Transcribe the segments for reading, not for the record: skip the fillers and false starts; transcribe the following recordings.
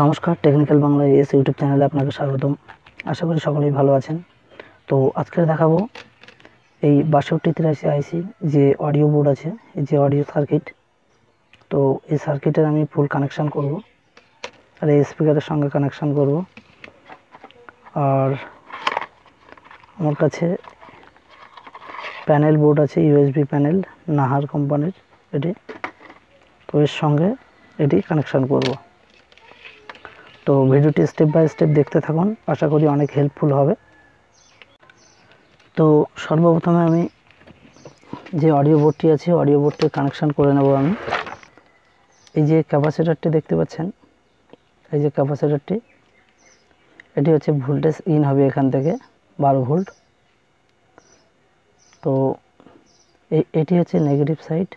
নমস্কার, technical Bangla S YouTube চ্যানেলে আপনাকে স্বাগতম। আশা করি সকলেই ভালো আছেন। তো আজকে দেখাবো এই 6283 আইসি যে অডিও বোর্ড আছে, যে অডিও সার্কিট। তো এই সার্কিটের আমি ফুল কানেকশান করব, আর এই স্পিকারের সঙ্গে কানেকশান করব। আর আমার কাছে প্যানেল বোর্ড আছে, ইউএসবি প্যানেল, নাহার কোম্পানির এটি। তো এর সঙ্গে এটি কানেকশান করব। তো ভিডিওটি স্টেপ বাই স্টেপ দেখতে থাকুন, আশা করি অনেক হেল্পফুল হবে। তো সর্বপ্রথমে আমি যে অডিও বোর্ডটি আছে, অডিও বোর্ডটি কানেকশান করে নেব আমি। এই যে ক্যাপাসিটরটি দেখতে পাচ্ছেন, এই যে ক্যাপাসিটরটি, এটি হচ্ছে ভোল্টেজ ইন হবে এখান থেকে 12 ভোল্ট। তো এটি হচ্ছে নেগেটিভ সাইড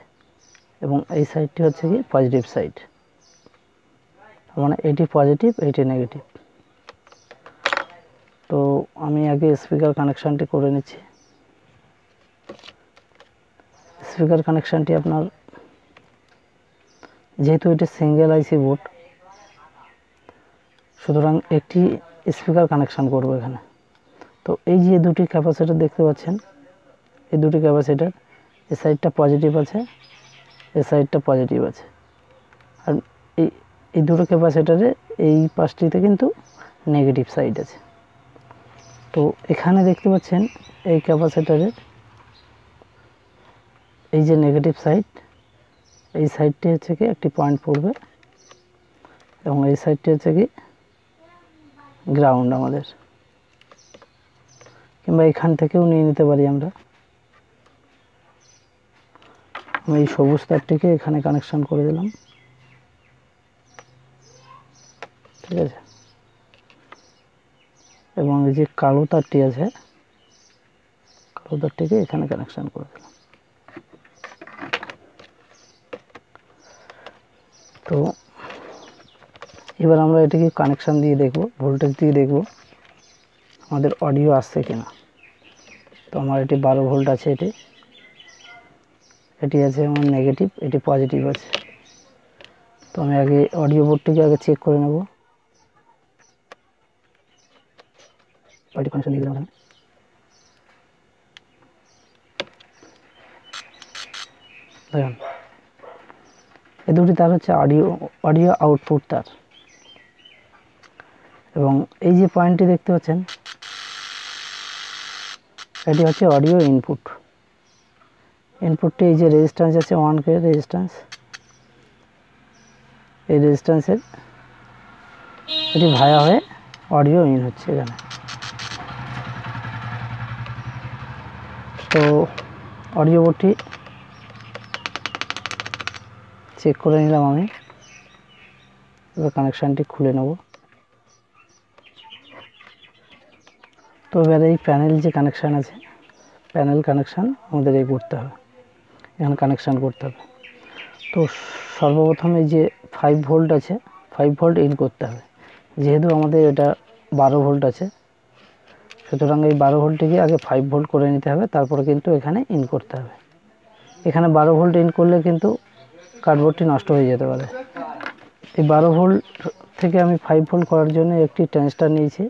এবং এই সাইডটি হচ্ছে কি পজিটিভ সাইড, মানে এটি পজিটিভ, এটি নেগেটিভ। তো আমি আগে স্পিকার কানেকশানটি করে নিচ্ছি। স্পিকার কানেকশানটি আপনার, যেহেতু এটি সিঙ্গেল আইসি বোর্ড, সুতরাং একটি স্পিকার কানেকশান করব এখানে। তো এই যে দুটি ক্যাপাসিটর দেখতে পাচ্ছেন, এই দুটি ক্যাপাসিটর, এই সাইডটা পজিটিভ আছে, এই সাইডটা পজিটিভ আছে। আর এই দুটো ক্যাপাসিটরে এই পাশটিতে কিন্তু নেগেটিভ সাইড আছে। তো এখানে দেখতে পাচ্ছেন এই ক্যাপাসিটরের এই যে নেগেটিভ সাইড, এই সাইডটি হচ্ছে কি একটি পয়েন্ট পড়বে এবং এই সাইডটি হচ্ছে কি গ্রাউন্ড আমাদের, কিংবা এখান থেকেও নিয়ে নিতে পারি আমরা। আমি এই সবুজ তারটিকে এখানে কানেকশান করে দিলাম, ঠিক আছে। এবং এই যে কালো তারটি আছে, কালো তারটিকে এখানে কানেকশান করে দিলাম। তো এবার আমরা এটিকে কানেকশান দিয়ে দেখব, ভোল্টেজ দিয়ে দেখব আমাদের অডিও আসছে কিনা। তো আমার এটি 12 ভোল্ট আছে, এটি আছে আমার নেগেটিভ, এটি পজিটিভ আছে। তো আমি আগে অডিও বোর্ডটিকে আগে চেক করে নেব। অডিও কানেকশান দিয়ে দিলাম এখানে। দেখুন, এই দুটি তার হচ্ছে অডিও আউটপুট তার, এবং এই যে পয়েন্টটি দেখতে পাচ্ছেন, এটি হচ্ছে অডিও ইনপুট। ইনপুটটি এই যে রেজিস্ট্যান্স আছে 1K রেজিস্ট্যান্স, এই রেজিস্ট্যান্সের এটি ভায়া হয়ে অডিও ইন হচ্ছে এখানে। তো অডিও বোর্ডটি চেক করে নিলাম আমি। এবার কানেকশানটি খুলে নেব। তো এবার এই প্যানেল যে কানেকশান আছে, প্যানেল কানেকশান আমাদের এই করতে হবে, এখানে কানেকশান করতে হবে। তো সর্বপ্রথম এই যে 5 ভোল্ট আছে, 5 ভোল্ট ইন করতে হবে। যেহেতু আমাদের এটা 12 ভোল্ট আছে, সুতরাং এই 12 ভোল্টটিকে আগে 5 ভোল্ট করে নিতে হবে, তারপরে কিন্তু এখানে ইন করতে হবে। এখানে 12 ভোল্ট ইন করলে কিন্তু কার্ডবোর্ডটি নষ্ট হয়ে যেতে পারে। এই 12 ভোল্ট থেকে আমি 5 ভোল্ট করার জন্য একটি ট্রানজিস্টর নিয়েছি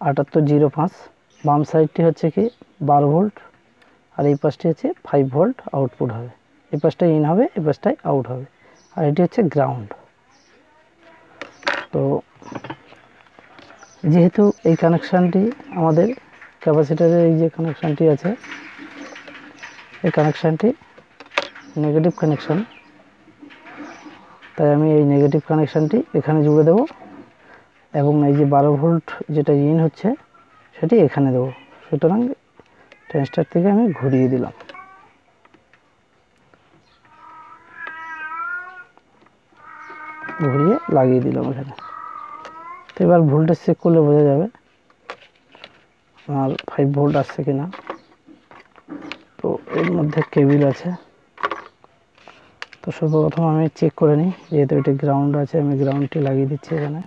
7805। বাম সাইডটি হচ্ছে কি 12 ভোল্ট, আর এই পাশটি হচ্ছে 5 ভোল্ট আউটপুট হবে। এই পাশটাই ইন হবে, এই পাশটাই আউট হবে, আর এটি হচ্ছে গ্রাউন্ড। তো যেহেতু এই কানেকশানটি আমাদের ক্যাপাসিটরের এই যে কানেকশানটি আছে, এই কানেকশানটি নেগেটিভ কানেকশান, তাই আমি এই নেগেটিভ কানেকশানটি এখানে জুড়ে দেব, এবং এই যে 12 ভোল্ট যেটা ইন হচ্ছে সেটি এখানে দেব। সুতরাং ট্রানজিস্টর থেকে আমি ঘুরিয়ে দিলাম, ঘুরিয়ে লাগিয়ে দিলাম এখানে। তো এবার ভোল্টেজ চেক করলে বোঝা যাবে আমার 5 ভোল্ট আসছে কিনা। তো এর মধ্যে কেবিল আছে, তো সর্বপ্রথম আমি চেক করে নিই। যেহেতু এটি গ্রাউন্ড আছে, আমি গ্রাউন্ডটি লাগিয়ে দিচ্ছি এখানে।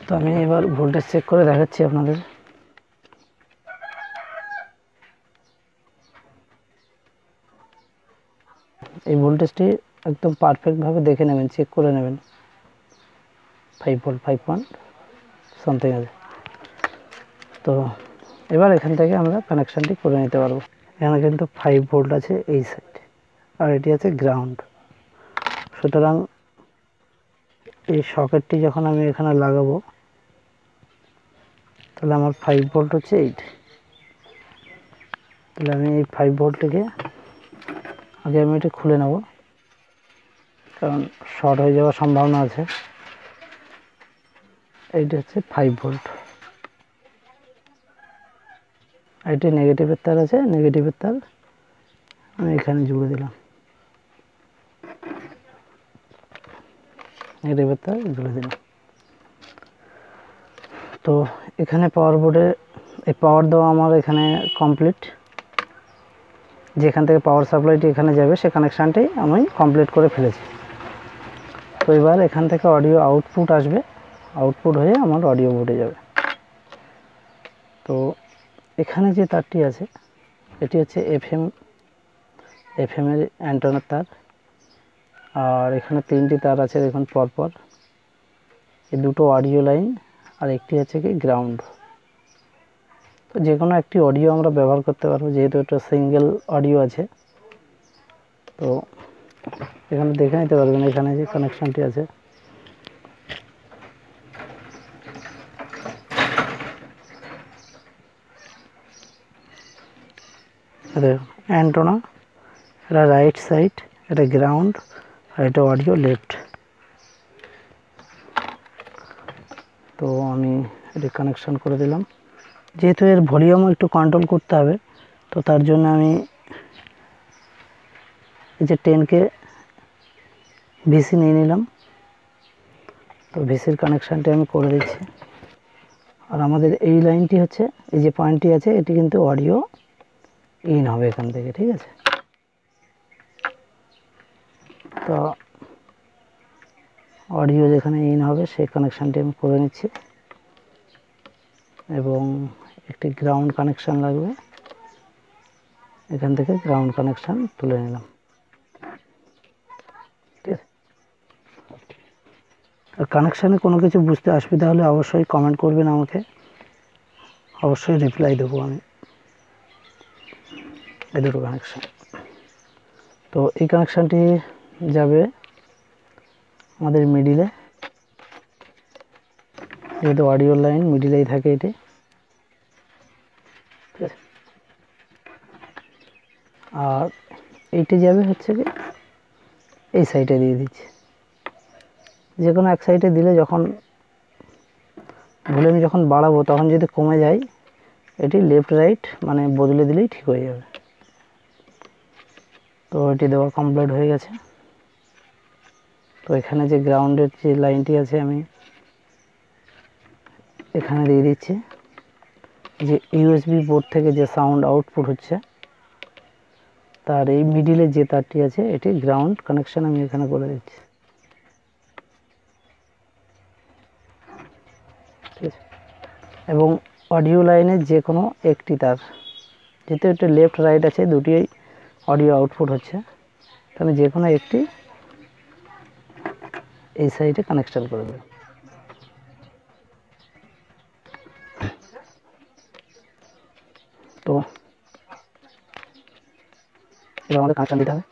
তো আমি এবার ভোল্টেজ চেক করে দেখাচ্ছি আপনাদের। এই ভোল্টেজটি একদম পারফেক্টভাবে দেখে নেবেন, চেক করে নেবেন। 5 ভোল্ট, 5 পয়েন্ট সামথিং আছে। তো এবার এখান থেকে আমরা কানেকশানটি করে নিতে পারবো। এখানে কিন্তু 5 ভোল্ট আছে এই সাইডে, আর এটি আছে গ্রাউন্ড। সুতরাং এই সকেটটি যখন আমি এখানে লাগাবো, তাহলে আমার 5 ভোল্ট হচ্ছে এইট। তাহলে আমি এই 5 ভোল্টটিকে আগে আমি এটা খুলে নেব, কারণ শর্ট হয়ে যাওয়ার সম্ভাবনা আছে। এইটা হচ্ছে 5 ভোল্ট, এটি নেগেটিভের তার আছে, নেগেটিভের তার আমি এখানে জুড়ে দিলাম, নেগেটিভের তার জুড়ে দিলাম। তো এখানে পাওয়ার বোর্ডে এই পাওয়ার দেওয়া আমার এখানে কমপ্লিট। যেখান থেকে পাওয়ার সাপ্লাইটি এখানে যাবে সে কানেকশানটি আমি কমপ্লিট করে ফেলেছি। তো এবার এখান থেকে অডিও আউটপুট আসবে, আউটপুট হয়ে আমার অডিও বোর্ডে যাবে। তো এখানে যে তারটি আছে এটি হচ্ছে এফএমের অ্যান্টেনার তার, আর এখানে 3টি তার আছে দেখুন পরপর। এই দুটো অডিও লাইন আর একটি আছে কি গ্রাউন্ড। তো যে কোনো একটি অডিও আমরা ব্যবহার করতে পারবো, যেহেতু এটা সিঙ্গেল অডিও আছে। তো এখানে দেখে নিতে পারবেন এখানে যে কানেকশানটি আছে, অ্যান্টেনা, এটা রাইট সাইড, এটা গ্রাউন্ড, আর এটা অডিও লেফট। তো আমি এটা কানেকশান করে দিলাম। যেহেতু এর ভলিউমও একটু কন্ট্রোল করতে হবে, তো তার জন্য আমি এই যে 10K ভিসি নিয়ে নিলাম। তো ভিসির কানেকশানটি আমি করে দিচ্ছি। আর আমাদের এই লাইনটি হচ্ছে, এই যে পয়েন্টটি আছে এটি কিন্তু অডিও ইন হবে এখান থেকে, ঠিক আছে। তো অডিও যেখানে ইন হবে সেই কানেকশানটি আমি করে নিচ্ছি, এবং একটি গ্রাউন্ড কানেকশান লাগবে, এখান থেকে গ্রাউন্ড কানেকশান তুলে নিলাম, ঠিক আছে। আর কানেকশানে কোনো কিছু বুঝতে অসুবিধা হলে অবশ্যই কমেন্ট করবেন আমাকে, অবশ্যই রিপ্লাই দেবো আমি। এই দুটো কানেকশান, তো এই কানেকশানটি যাবে আমাদের মিডিলে, যেহেতু অডিও লাইন মিডিলেই থাকে এটি, ঠিক আছে। আর এইটি যাবে হচ্ছে কি এই সাইডে দিয়ে দিচ্ছি। যে কোনো এক সাইডে দিলে যখন ভলিউম যখন বাড়াবো তখন যদি কমে যায়, এটি লেফট রাইট মানে বদলে দিলেই ঠিক হয়ে যাবে। তো এটি দেওয়া কমপ্লিট হয়ে গেছে। তো এখানে যে গ্রাউন্ডের যে লাইনটি আছে আমি এখানে দিয়ে দিচ্ছি। যে ইউএসবি বোর্ড থেকে যে সাউন্ড আউটপুট হচ্ছে তার এই মিডিলে যে তারটি আছে এটি গ্রাউন্ড কানেকশান আমি এখানে করে দিচ্ছি, ঠিক আছে। এবং অডিও লাইনের যে কোনো একটি তার, যেহেতু এটা লেফট রাইট আছে দুটি অডিও আউটপুট হচ্ছে, তাহলে যে কোনো একটি এই সাইডে কানেকশান করে দেবে। তো এবার আমাদের কানেকশান দিতে হবে।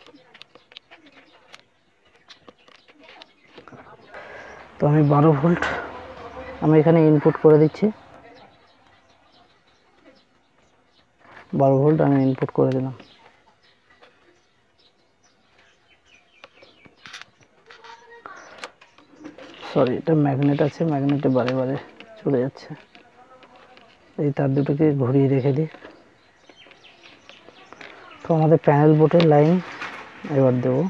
তো আমি 12 ভোল্ট আমি এখানে ইনপুট করে দিচ্ছি, 12 ভোল্ট আমি ইনপুট করে দিলাম। সরি, এটা ম্যাগনেট আছে, ম্যাগনেটে বারে বারে চলে যাচ্ছে। এই তার দুটোকে ঘুরিয়ে রেখে দিই। তো আমাদের প্যানেল বোর্ডের লাইন এবার দেবো।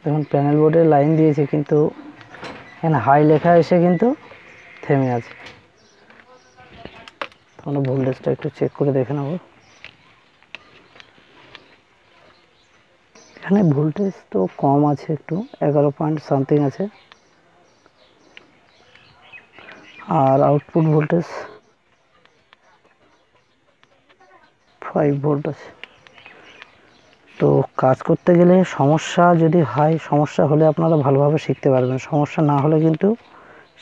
দেখুন প্যানেল বোর্ডে লাইন দিয়েছে, কিন্তু এখানে হাই লেখা এসে কিন্তু থেমে আছে। আমরা ভোল্টেজটা একটু চেক করে দেখে নেব। এখানে ভোল্টেজ তো কম আছে, একটু 11 পয়েন্ট সামথিং আছে, আর আউটপুট ভোল্টেজ 5 ভোল্ট আছে। তো কাজ করতে গেলে সমস্যা যদি হয়, সমস্যা হলে আপনারা ভালোভাবে শিখতে পারবেন, সমস্যা না হলে কিন্তু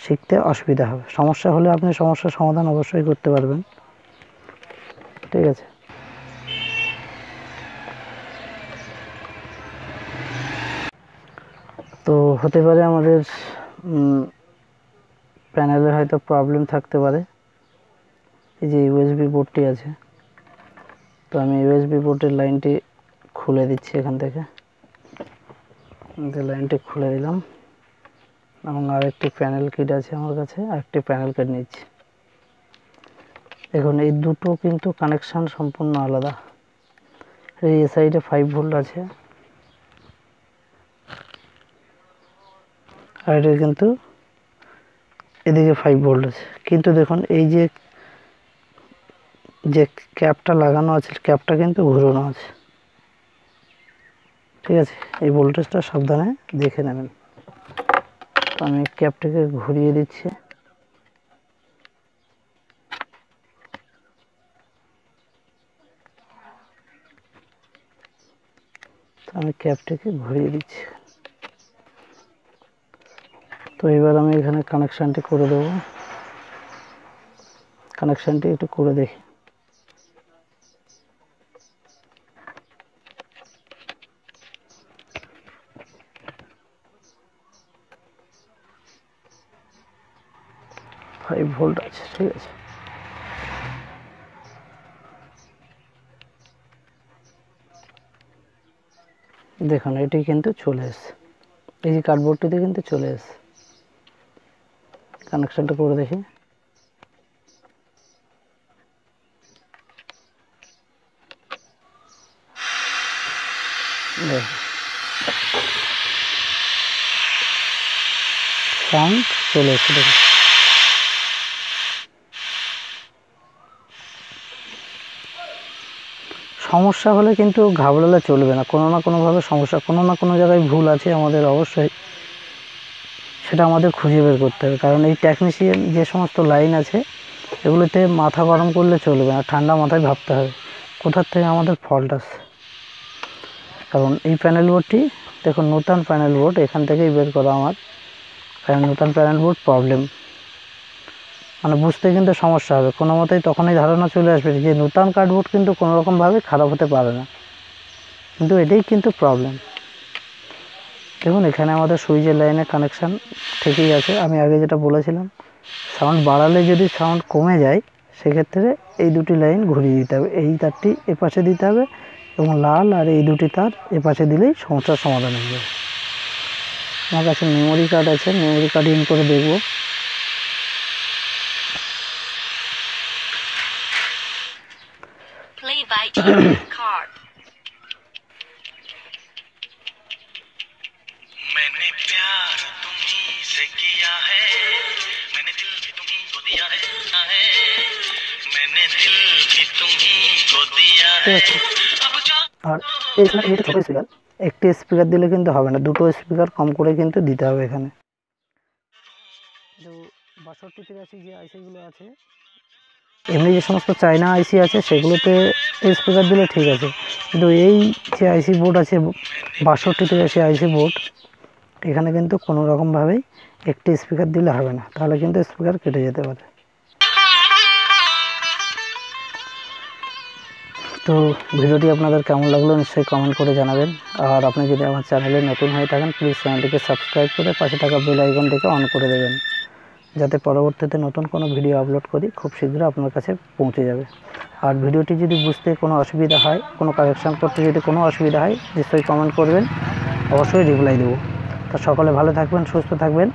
শিখতে অসুবিধা হবে। সমস্যা হলে আপনি সমস্যার সমাধান অবশ্যই করতে পারবেন, ঠিক আছে। তো হতে পারে আমাদের প্যানেলে হয়তো প্রবলেম থাকতে পারে। এই যে ইউএসবি পোর্টটি আছে, তো আমি ইউএসবি পোর্টের লাইনটি খুলে দিচ্ছি এখান থেকে, লাইনটি খুলে দিলাম, এবং আরেকটি প্যানেল কিট আছে আমার কাছে, আরেকটি প্যানেল কিট নিচ্ছি। দেখুন এই দুটো কিন্তু কানেকশান সম্পূর্ণ আলাদা। এই সাইডে 5 ভোল্ট আছে, আর এটা কিন্তু এদিকে 5 ভোল্ট আছে, কিন্তু দেখুন এই যে ক্যাপটা লাগানো আছে, ক্যাপটা কিন্তু ঘুরানো আছে, ঠিক আছে। এই ভোল্টেজটা সাবধানে দেখে নেবেন। তো আমি ক্যাপটাকে ঘুরিয়ে দিচ্ছি, আমি ক্যাপটাকে ঘুরিয়ে দিচ্ছি। তো এবার আমি এখানে কানেকশানটি করে দেবো, কানেকশানটি একটু করে দেখি। ফাইভ ভোল্ট আছে, ঠিক আছে। দেখুন এটি কিন্তু চলে এসছে, এই যে কার্ডবোর্ডটিতে কিন্তু চলে এসছে। কানেকশানটা করে দেখি। সাউন্ড চলে এসছে, দেখুন। সমস্যা হলে কিন্তু ঘাবড়ালে চলবে না, কোনো না কোনোভাবে সমস্যা, কোনো না কোনো জায়গায় ভুল আছে আমাদের, অবশ্যই সেটা আমাদের খুঁজে বের করতে হবে। কারণ এই টেকনিশিয়ান যে সমস্ত লাইন আছে এগুলোতে মাথা গরম করলে চলবে না, ঠান্ডা মাথায় ভাবতে হবে কোথার থেকে আমাদের ফল্ট আসছে। কারণ এই প্যানেল বোর্ডটি দেখুন নতুন প্যানেল বোর্ড, এখান থেকেই বের করা আমার, কারণ নতুন প্যানেল বোর্ড প্রবলেম, মানে বুঝতে কিন্তু সমস্যা হবে। কোনো মতেই তখনই ধারণা চলে আসবে যে নতুন কার্ডবোর্ড কিন্তু কোনোরকমভাবে খারাপ হতে পারে না, কিন্তু এটাই কিন্তু প্রবলেম। দেখুন এখানে আমাদের সুইচের লাইনের কানেকশান ঠিকই আছে। আমি আগে যেটা বলেছিলাম, সাউন্ড বাড়ালে যদি সাউন্ড কমে যায় সেক্ষেত্রে এই দুটি লাইন ঘুরিয়ে দিতে হবে, এই তারটি এপাশে দিতে হবে এবং লাল আর এই দুটি তার এপাশে দিলেই সমস্যার সমাধান হয়ে যাবে। আমার কাছে মেমোরি কার্ড আছে, মেমোরি কার্ড ইন করে দেখব। আর এখানে যেটা ছোটো স্পিকার, একটি স্পিকার দিলে কিন্তু হবে না, দুটো স্পিকার কম করে কিন্তু দিতে হবে এখানে। তো 6283 যে আইসিগুলো আছে, এমনি যে সমস্ত চায়না আইসি আছে সেগুলোতে স্পিকার দিলে ঠিক আছে, কিন্তু এই যে আইসি বোর্ড আছে 6283 আইসি বোর্ড, এখানে কিন্তু কোনো রকমভাবেই একটি স্পিকার দিলে হবে না, তাহলে কিন্তু স্পিকার কেটে যেতে পারে। তো ভিডিওটি আপনাদের কেমন লাগলো নিশ্চয়ই কমেন্ট করে জানাবেন। আর আপনি যদি আমার চ্যানেলে নতুন হয়ে থাকেন প্লিজ চ্যানেলটিকে সাবস্ক্রাইব করে পাশে থাকা বেল আইকনটিকে অন করে দেবেন, যাতে পরবর্তীতে নতুন কোনো ভিডিও আপলোড করি খুব শীঘ্রই আপনার কাছে পৌঁছে যাবে। আর ভিডিওটি যদি বুঝতে কোনো অসুবিধা হয়, কোনো কারেকশান করতে যদি কোনো অসুবিধা হয় নিশ্চয়ই কমেন্ট করবেন, অবশ্যই রিপ্লাই দেবো। তো সকলে ভালো থাকবেন, সুস্থ থাকবেন।